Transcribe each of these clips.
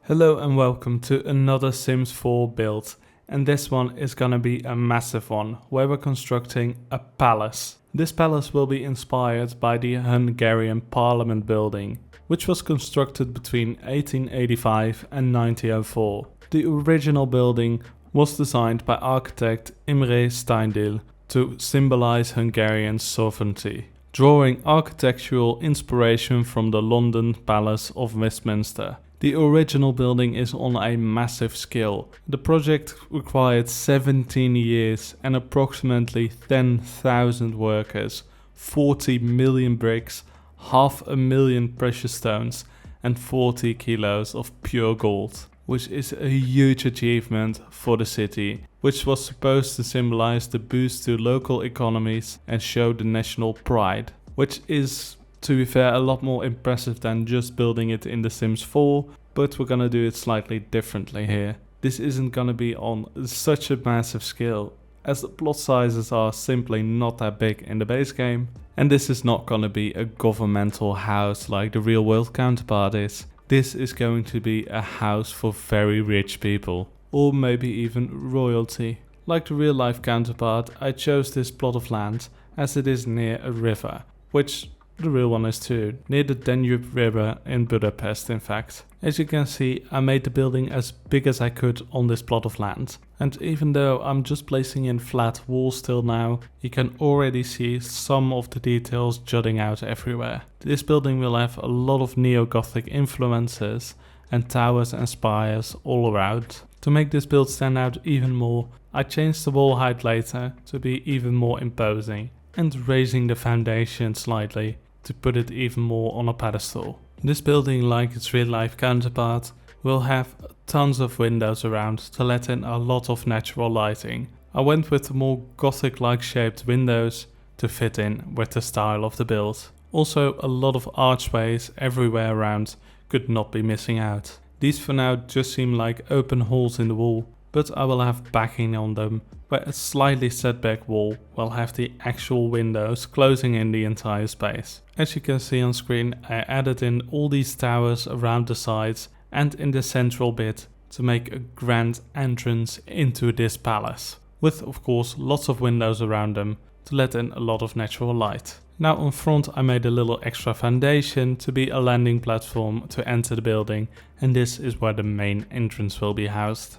Hello and welcome to another Sims 4 build, and this one is gonna be a massive one where we're constructing a palace. This palace will be inspired by the Hungarian Parliament Building, which was constructed between 1885 and 1904. The original building was designed by architect Imre Steindl to symbolize Hungarian sovereignty, drawing architectural inspiration from the London Palace of Westminster. The original building is on a massive scale. The project required 17 years and approximately 10,000 workers, 40 million bricks, 500,000 precious stones and 40 kilos of pure gold, which is a huge achievement for the city, which was supposed to symbolize the boost to local economies and show the national pride, which is, to be fair, a lot more impressive than just building it in The Sims 4, but we're gonna do it slightly differently here. This isn't gonna be on such a massive scale, as the plot sizes are simply not that big in the base game, and this is not gonna be a governmental house like the real world counterpart is. This is going to be a house for very rich people, or maybe even royalty. Like the real life counterpart, I chose this plot of land as it is near a river, which the real one is too, near the Danube River in Budapest in fact. As you can see, I made the building as big as I could on this plot of land. And even though I'm just placing in flat walls till now, you can already see some of the details jutting out everywhere. This building will have a lot of neo-Gothic influences and towers and spires all around. To make this build stand out even more, I changed the wall height later to be even more imposing and raising the foundation slightly to put it even more on a pedestal. This building, like its real life counterpart, will have tons of windows around to let in a lot of natural lighting. I went with the more Gothic-like shaped windows to fit in with the style of the build. Also, a lot of archways everywhere around could not be missing out. These for now just seem like open holes in the wall, but I will have backing on them, where a slightly setback wall will have the actual windows closing in the entire space. As you can see on screen, I added in all these towers around the sides and in the central bit to make a grand entrance into this palace, with of course lots of windows around them to let in a lot of natural light. Now on front I made a little extra foundation to be a landing platform to enter the building, and this is where the main entrance will be housed.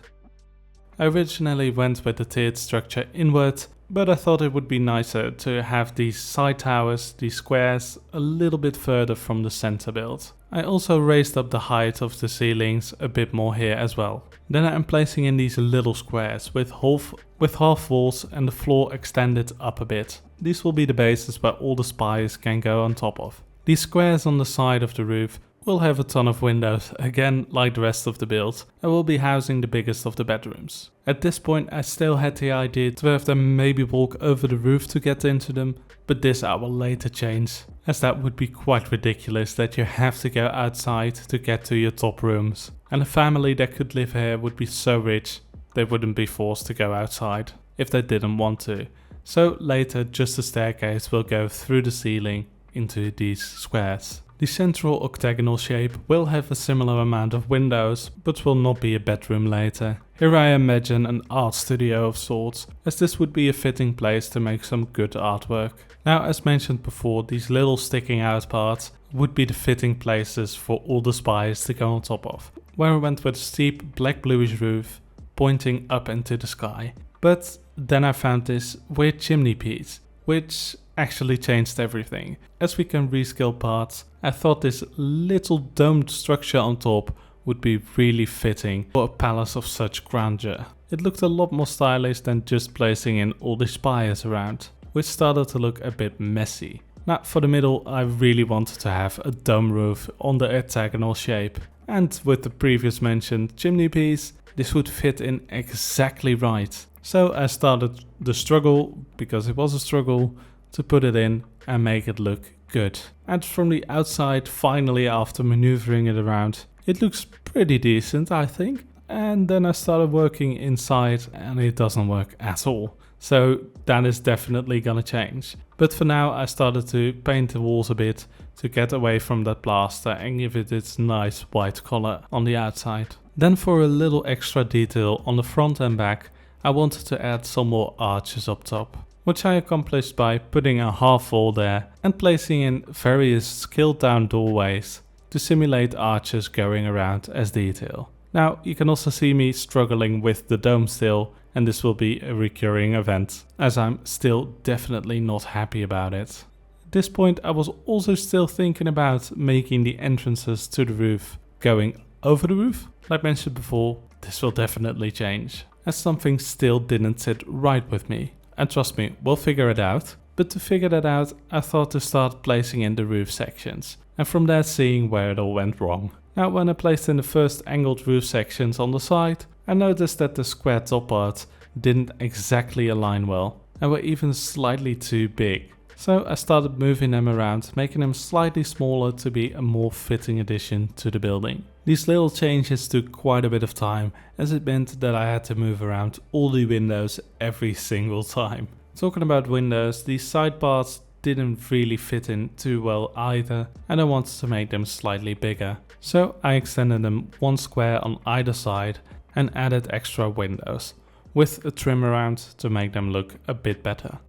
I originally went with the tiered structure inward, but I thought it would be nicer to have these side towers, these squares, a little bit further from the center build. I also raised up the height of the ceilings a bit more here as well. Then I am placing in these little squares with half walls and the floor extended up a bit. These will be the bases where all the spires can go on top of. These squares on the side of the roof will have a ton of windows, again like the rest of the build, and will be housing the biggest of the bedrooms. At this point I still had the idea to have them maybe walk over the roof to get into them, but this I will later change, as that would be quite ridiculous that you have to go outside to get to your top rooms. And a family that could live here would be so rich they wouldn't be forced to go outside if they didn't want to. So later just a staircase will go through the ceiling into these squares. The central octagonal shape will have a similar amount of windows, but will not be a bedroom later. Here I imagine an art studio of sorts, as this would be a fitting place to make some good artwork. Now, as mentioned before, these little sticking out parts would be the fitting places for all the spires to go on top of, where I went with a steep black bluish roof pointing up into the sky. But then I found this weird chimney piece, which actually changed everything. As we can rescale parts, I thought this little domed structure on top would be really fitting for a palace of such grandeur. It looked a lot more stylish than just placing in all the spires around, which started to look a bit messy. Now for the middle, I really wanted to have a dome roof on the octagonal shape, and with the previous mentioned chimney piece, this would fit in exactly right. So I started the struggle, because it was a struggle, to put it in and make it look good. And from the outside, finally after maneuvering it around, it looks pretty decent I think. And then I started working inside and it doesn't work at all. So that is definitely gonna change. But for now I started to paint the walls a bit to get away from that plaster and give it its nice white color on the outside. Then for a little extra detail on the front and back, I wanted to add some more arches up top, which I accomplished by putting a half wall there and placing in various scaled down doorways to simulate arches going around as detail. Now you can also see me struggling with the dome still, and this will be a recurring event, as I'm still definitely not happy about it. At this point I was also still thinking about making the entrances to the roof going over the roof. Like mentioned before, this will definitely change, as something still didn't sit right with me. And trust me, we'll figure it out. But to figure that out, I thought to start placing in the roof sections, and from there seeing where it all went wrong. Now when I placed in the first angled roof sections on the side, I noticed that the square top parts didn't exactly align well and were even slightly too big. So I started moving them around, making them slightly smaller to be a more fitting addition to the building. These little changes took quite a bit of time, as it meant that I had to move around all the windows every single time. Talking about windows, these side parts didn't really fit in too well either, and I wanted to make them slightly bigger. So I extended them one square on either side and added extra windows, with a trim around to make them look a bit better.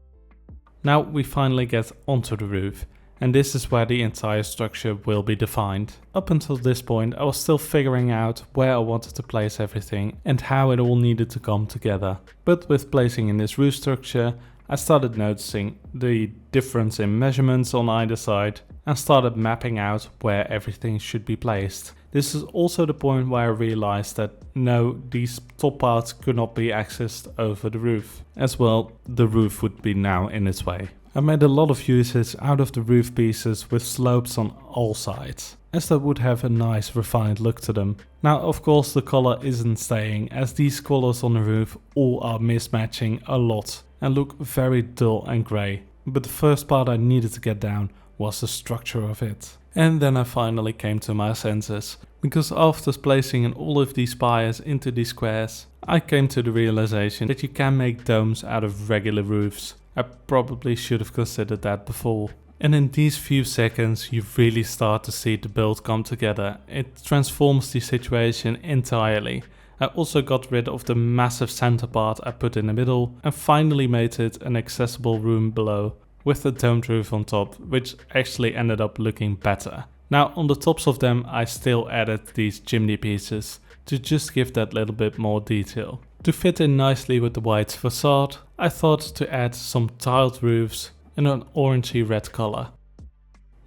Now we finally get onto the roof, and this is where the entire structure will be defined. Up until this point I was still figuring out where I wanted to place everything and how it all needed to come together. But with placing in this roof structure, I started noticing the difference in measurements on either side and started mapping out where everything should be placed. This is also the point where I realized that no, these top parts could not be accessed over the roof, as well the roof would be now in its way. I made a lot of uses out of the roof pieces with slopes on all sides, as that would have a nice refined look to them. Now of course the color isn't staying, as these colors on the roof all are mismatching a lot and look very dull and grey. But the first part I needed to get down was the structure of it. And then I finally came to my senses, because after placing in all of these spires into these squares, I came to the realization that you can make domes out of regular roofs. I probably should have considered that before. And in these few seconds you really start to see the build come together. It transforms the situation entirely. I also got rid of the massive center part I put in the middle and finally made it an accessible room below with the domed roof on top, which actually ended up looking better. Now on the tops of them I still added these chimney pieces to just give that little bit more detail. To fit in nicely with the white facade, I thought to add some tiled roofs in an orangey red color.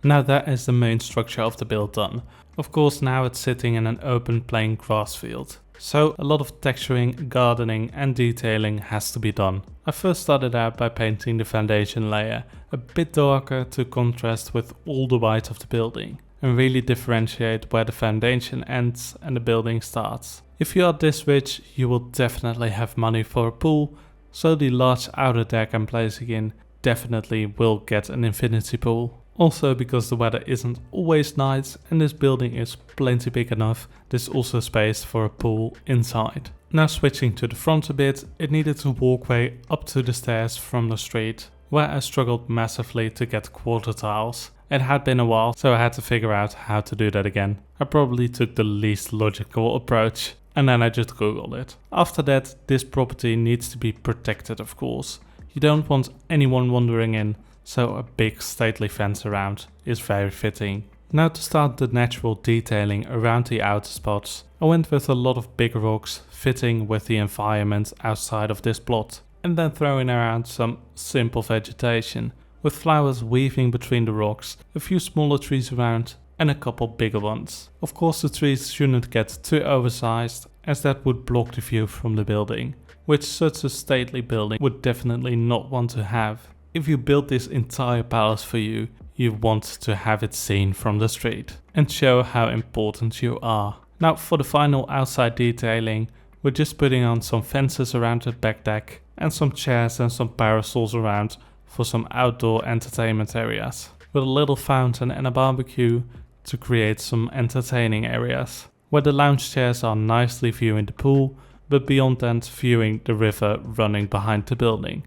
Now that is the main structure of the build done. Of course now it's sitting in an open plain grass field. So a lot of texturing, gardening and detailing has to be done. I first started out by painting the foundation layer a bit darker to contrast with all the white of the building and really differentiate where the foundation ends and the building starts. If you are this rich, you will definitely have money for a pool, so the large outer deck I'm placing in definitely will get an infinity pool. Also because the weather isn't always nice and this building is plenty big enough, there's also space for a pool inside. Now switching to the front a bit, it needed a walkway up to the stairs from the street, where I struggled massively to get quarter tiles. It had been a while, so I had to figure out how to do that again. I probably took the least logical approach, and then I just googled it. After that, this property needs to be protected of course. You don't want anyone wandering in, so a big stately fence around is very fitting. Now to start the natural detailing around the outer spots, I went with a lot of big rocks fitting with the environment outside of this plot, and then throwing around some simple vegetation, with flowers weaving between the rocks, a few smaller trees around and a couple bigger ones. Of course the trees shouldn't get too oversized, as that would block the view from the building, which such a stately building would definitely not want to have. If you build this entire palace for you, you want to have it seen from the street and show how important you are. Now for the final outside detailing, we're just putting on some fences around the back deck and some chairs and some parasols around for some outdoor entertainment areas, with a little fountain and a barbecue to create some entertaining areas, where the lounge chairs are nicely viewing the pool, but beyond that viewing the river running behind the building.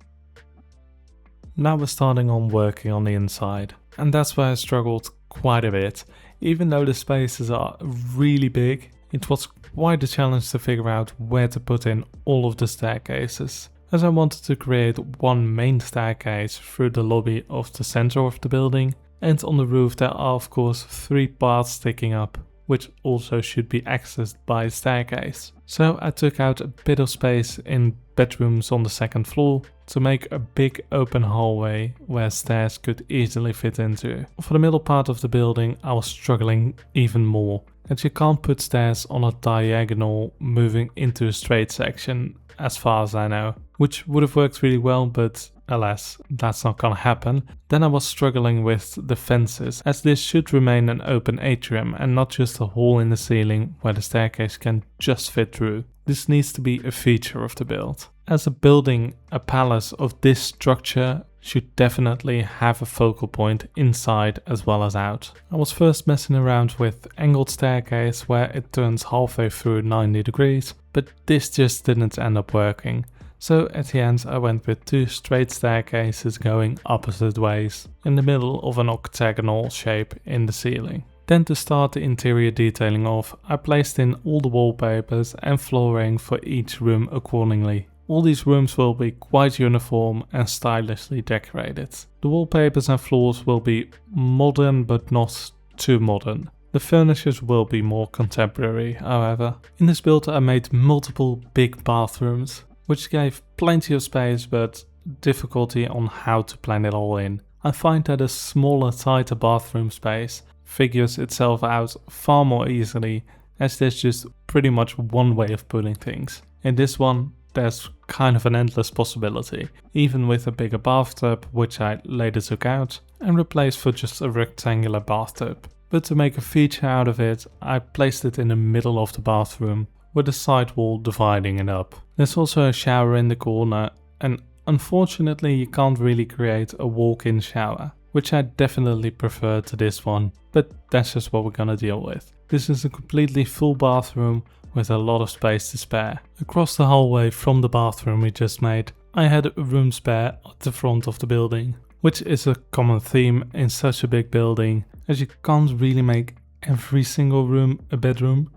Now we're starting on working on the inside, and that's where I struggled quite a bit. Even though the spaces are really big, it was quite a challenge to figure out where to put in all of the staircases, as I wanted to create one main staircase through the lobby of the center of the building, and on the roof there are of course 3 paths sticking up, which also should be accessed by a staircase. So I took out a bit of space in bedrooms on the 2nd floor to make a big open hallway where stairs could easily fit into. For the middle part of the building I was struggling even more, as you can't put stairs on a diagonal moving into a straight section as far as I know, which would have worked really well, but alas, that's not gonna happen. Then I was struggling with the fences, as this should remain an open atrium and not just a hole in the ceiling where the staircase can just fit through. This needs to be a feature of the build. As a building, a palace of this structure should definitely have a focal point inside as well as out. I was first messing around with angled staircase where it turns halfway through 90 degrees, but this just didn't end up working. So at the end I went with 2 straight staircases going opposite ways, in the middle of an octagonal shape in the ceiling. Then to start the interior detailing off, I placed in all the wallpapers and flooring for each room accordingly. All these rooms will be quite uniform and stylishly decorated. The wallpapers and floors will be modern but not too modern. The furnishers will be more contemporary, however. In this build I made multiple big bathrooms, which gave plenty of space but difficulty on how to plan it all in. I find that a smaller, tighter bathroom space figures itself out far more easily, as there's just pretty much one way of putting things. In this one, there's kind of an endless possibility, even with a bigger bathtub, which I later took out and replaced for just a rectangular bathtub. But to make a feature out of it, I placed it in the middle of the bathroom, with a side wall dividing it up. There's also a shower in the corner, and unfortunately you can't really create a walk-in shower, which I definitely prefer to this one, but that's just what we're gonna deal with. This is a completely full bathroom with a lot of space to spare. Across the hallway from the bathroom we just made, I had a room spare at the front of the building, which is a common theme in such a big building, as you can't really make every single room a bedroom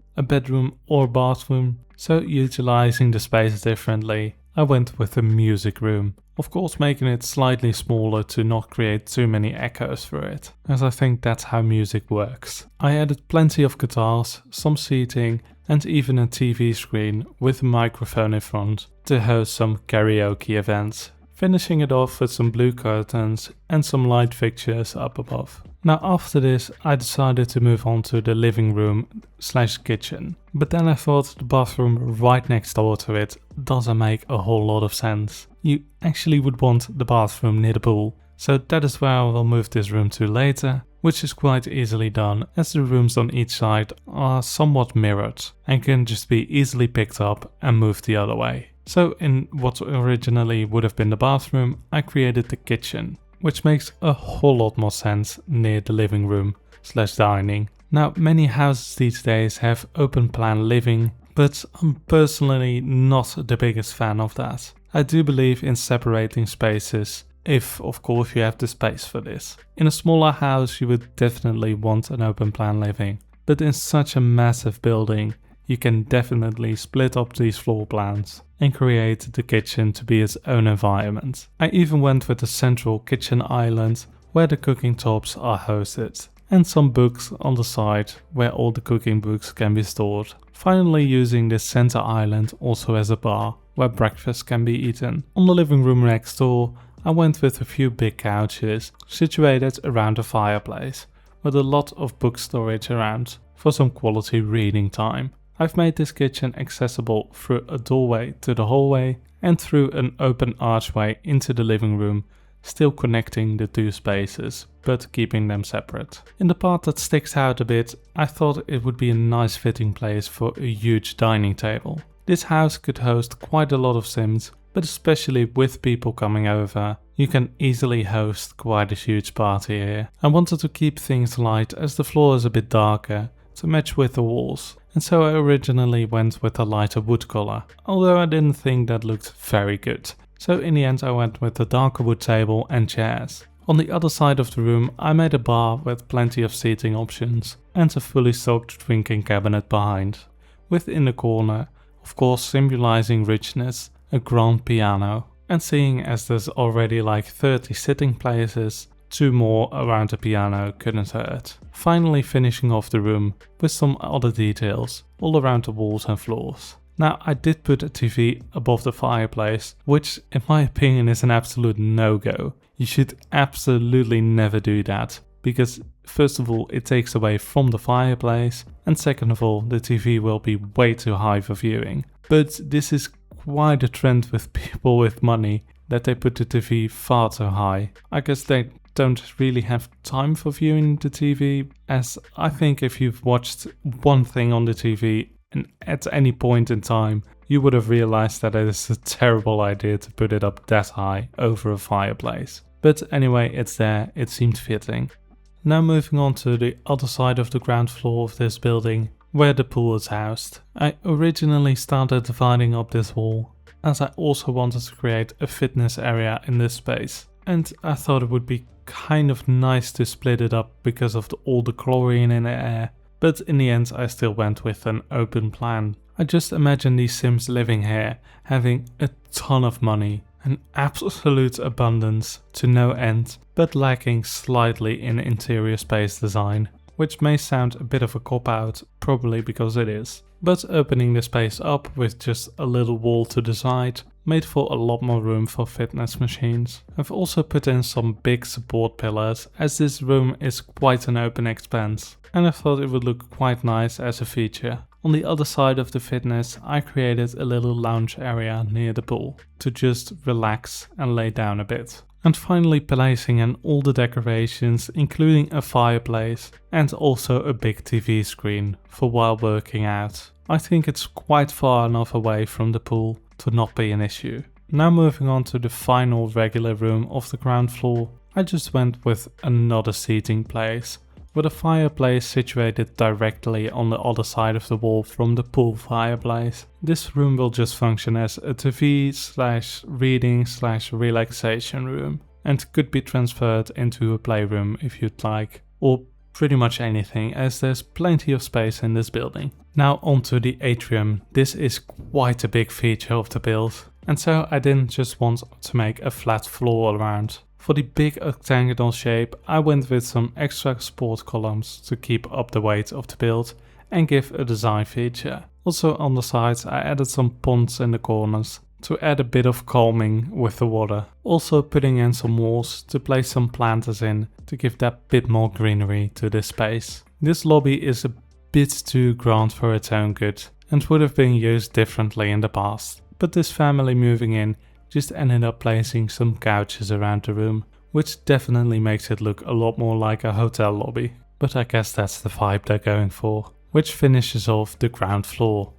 or bathroom. So utilizing the space differently, I went with a music room. Of course making it slightly smaller to not create too many echoes through it, as I think that's how music works. I added plenty of guitars, some seating and even a TV screen with a microphone in front to host some karaoke events, finishing it off with some blue curtains and some light fixtures up above. Now after this I decided to move on to the living room / kitchen, but then I thought the bathroom right next door to it doesn't make a whole lot of sense. You actually would want the bathroom near the pool, so that is where I will move this room to later, which is quite easily done as the rooms on each side are somewhat mirrored and can just be easily picked up and moved the other way. So in what originally would have been the bathroom, I created the kitchen, which makes a whole lot more sense near the living room / dining. Now many houses these days have open plan living, but I'm personally not the biggest fan of that. I do believe in separating spaces, if of course you have the space for this. In a smaller house you would definitely want an open plan living, but in such a massive building you can definitely split up these floor plans and create the kitchen to be its own environment. I even went with a central kitchen island where the cooking tops are hosted, and some books on the side where all the cooking books can be stored. Finally using this center island also as a bar where breakfast can be eaten. On the living room next door I went with a few big couches situated around a fireplace with a lot of book storage around for some quality reading time. I've made this kitchen accessible through a doorway to the hallway and through an open archway into the living room, still connecting the two spaces, but keeping them separate. In the part that sticks out a bit, I thought it would be a nice fitting place for a huge dining table. This house could host quite a lot of Sims, but especially with people coming over, you can easily host quite a huge party here. I wanted to keep things light as the floor is a bit darker to match with the walls, and so I originally went with a lighter wood color, although I didn't think that looked very good. So in the end I went with a darker wood table and chairs. On the other side of the room I made a bar with plenty of seating options and a fully stocked drinking cabinet behind. Within the corner, of course symbolizing richness, a grand piano. And seeing as there's already like 30 sitting places, 2 more around the piano couldn't hurt. Finally finishing off the room with some other details all around the walls and floors. Now I did put a TV above the fireplace, which in my opinion is an absolute no-go. You should absolutely never do that, because first of all it takes away from the fireplace, and second of all the TV will be way too high for viewing. But this is quite a trend with people with money, that they put the TV far too high. I guess they don't really have time for viewing the TV, as I think if you've watched one thing on the TV and at any point in time you would have realized that it is a terrible idea to put it up that high over a fireplace. But anyway, it's there, it seemed fitting. Now moving on to the other side of the ground floor of this building, where the pool is housed. I originally started dividing up this wall, as I also wanted to create a fitness area in this space. And I thought it would be kind of nice to split it up because of all the chlorine in the air. But in the end I still went with an open plan. I just imagine these Sims living here, having a ton of money, an absolute abundance to no end, but lacking slightly in interior space design. Which may sound a bit of a cop-out, probably because it is. But opening the space up with just a little wall to the side made for a lot more room for fitness machines. I've also put in some big support pillars, as this room is quite an open expanse, and I thought it would look quite nice as a feature. On the other side of the fitness I created a little lounge area near the pool, to just relax and lay down a bit. And finally placing in all the decorations, including a fireplace and also a big TV screen for while working out. I think it's quite far enough away from the pool to not be an issue. Now moving on to the final regular room of the ground floor, I just went with another seating place, with a fireplace situated directly on the other side of the wall from the pool fireplace. This room will just function as a TV/reading/relaxation room, and could be transferred into a playroom if you'd like, or pretty much anything, as there's plenty of space in this building. Now onto the atrium. This is quite a big feature of the build, and so I didn't just want to make a flat floor around. For the big octagonal shape I went with some extra support columns to keep up the weight of the build and give a design feature. Also on the sides I added some ponds in the corners to add a bit of calming with the water. Also putting in some walls to place some planters in to give that bit more greenery to this space. This lobby is a bit too grand for its own good and would have been used differently in the past, but this family moving in just ended up placing some couches around the room, which definitely makes it look a lot more like a hotel lobby. But I guess that's the vibe they're going for, which finishes off the ground floor.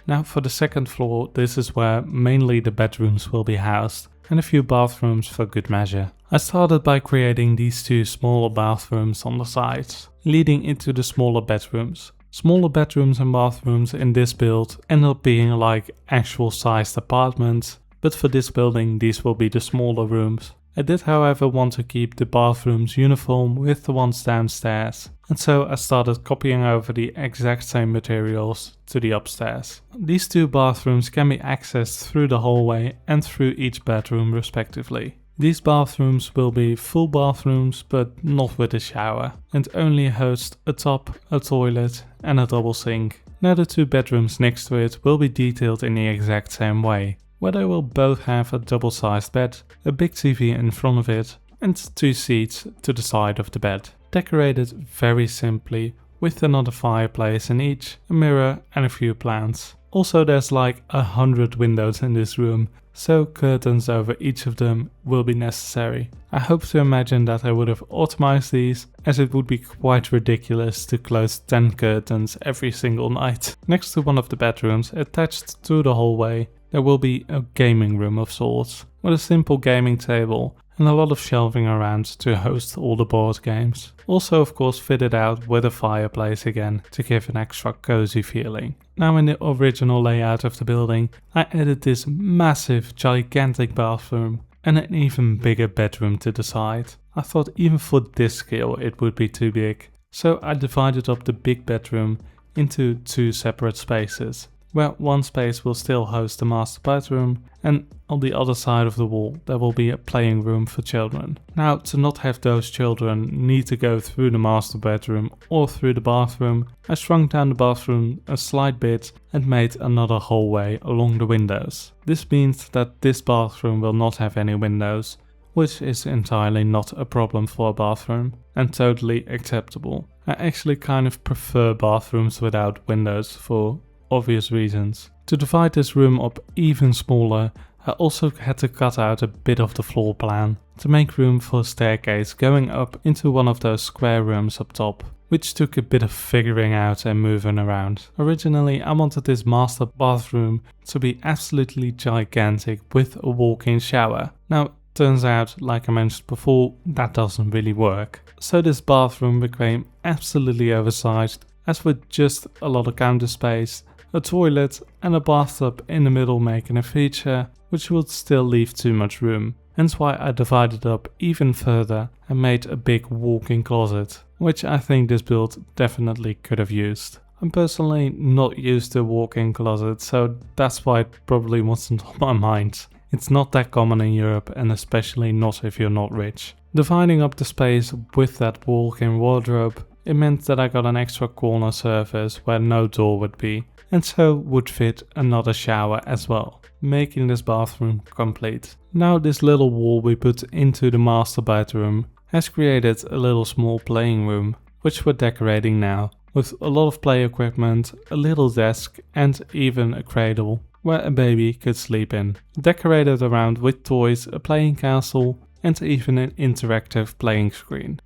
Now for the second floor, this is where mainly the bedrooms will be housed, and a few bathrooms for good measure. I started by creating these 2 smaller bathrooms on the sides, leading into the smaller bedrooms. Smaller bedrooms and bathrooms in this build end up being like actual sized apartments, but for this building these will be the smaller rooms. I did however want to keep the bathrooms uniform with the ones downstairs, and so I started copying over the exact same materials to the upstairs. These 2 bathrooms can be accessed through the hallway and through each bedroom respectively. These bathrooms will be full bathrooms but not with a shower, and only host a tub, a toilet and a double sink. Now the 2 bedrooms next to it will be detailed in the exact same way, where they will both have a double-sized bed, a big TV in front of it, and 2 seats to the side of the bed. Decorated very simply, with another fireplace in each, a mirror and a few plants. Also there's like 100 windows in this room, so curtains over each of them will be necessary. I hope to imagine that I would have optimized these, as it would be quite ridiculous to close 10 curtains every single night. Next to one of the bedrooms, attached to the hallway, there will be a gaming room of sorts, with a simple gaming table and a lot of shelving around to host all the board games. Also of course fitted out with a fireplace again to give an extra cozy feeling. Now in the original layout of the building I added this massive gigantic bathroom and an even bigger bedroom to the side. I thought even for this scale it would be too big. So I divided up the big bedroom into 2 separate spaces, where one space will still host the master bedroom, and on the other side of the wall there will be a playing room for children. Now, to not have those children need to go through the master bedroom or through the bathroom, I shrunk down the bathroom a slight bit and made another hallway along the windows. This means that this bathroom will not have any windows, which is entirely not a problem for a bathroom and totally acceptable. I actually kind of prefer bathrooms without windows for obvious reasons. To divide this room up even smaller, I also had to cut out a bit of the floor plan to make room for a staircase going up into one of those square rooms up top, which took a bit of figuring out and moving around. Originally, I wanted this master bathroom to be absolutely gigantic with a walk-in shower. Now, turns out, like I mentioned before, that doesn't really work. So this bathroom became absolutely oversized, as with just a lot of counter space, a toilet and a bathtub in the middle making a feature, which would still leave too much room. Hence why I divided up even further and made a big walk-in closet, which I think this build definitely could have used. I'm personally not used to a walk-in closet, so that's why it probably wasn't on my mind. It's not that common in Europe, and especially not if you're not rich. Dividing up the space with that walk-in wardrobe, it meant that I got an extra corner surface where no door would be, and so would fit another shower as well, making this bathroom complete. Now this little wall we put into the master bedroom has created a little small playing room, which we're decorating now, with a lot of play equipment, a little desk and even a cradle where a baby could sleep in. Decorated around with toys, a playing castle and even an interactive playing screen.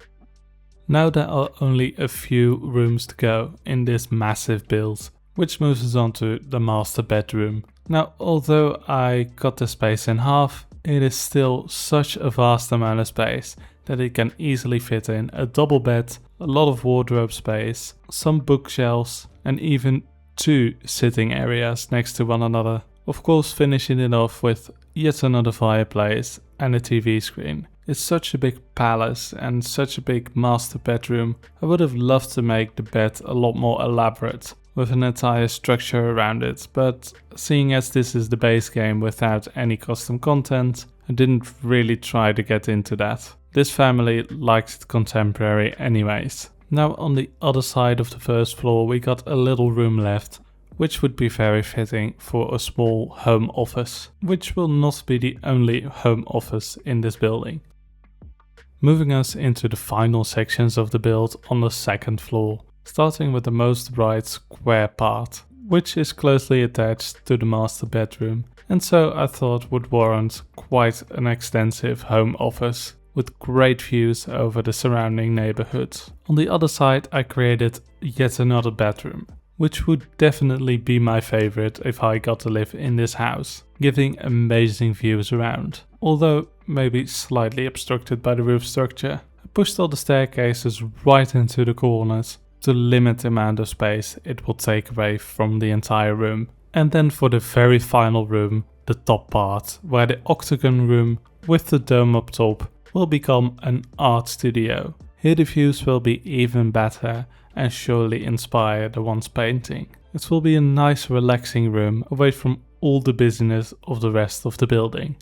Now there are only a few rooms to go in this massive build, which moves us on to the master bedroom. Now, although I cut the space in half, it is still such a vast amount of space that it can easily fit in a double bed, a lot of wardrobe space, some bookshelves and even 2 sitting areas next to one another. Of course, finishing it off with yet another fireplace and a TV screen. It's such a big palace and such a big master bedroom. I would have loved to make the bed a lot more elaborate with an entire structure around it, but seeing as this is the base game without any custom content, I didn't really try to get into that. This family likes it contemporary anyways. Now on the other side of the first floor we got a little room left, which would be very fitting for a small home office, which will not be the only home office in this building. Moving us into the final sections of the build on the second floor, starting with the most right square part, which is closely attached to the master bedroom, and so I thought would warrant quite an extensive home office with great views over the surrounding neighborhood. On the other side I created yet another bedroom, which would definitely be my favorite if I got to live in this house, giving amazing views around, although maybe slightly obstructed by the roof structure. I pushed all the staircases right into the corners to limit the amount of space it will take away from the entire room. And then for the very final room, the top part, where the octagon room with the dome up top will become an art studio. Here the views will be even better and surely inspire the ones painting. It will be a nice relaxing room away from all the busyness of the rest of the building.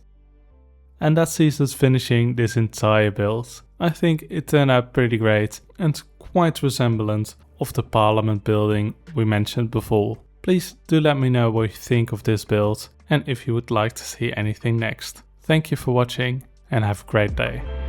And that sees us finishing this entire build. I think it turned out pretty great and quite resemblant of the Parliament building we mentioned before. Please do let me know what you think of this build and if you would like to see anything next. Thank you for watching and have a great day.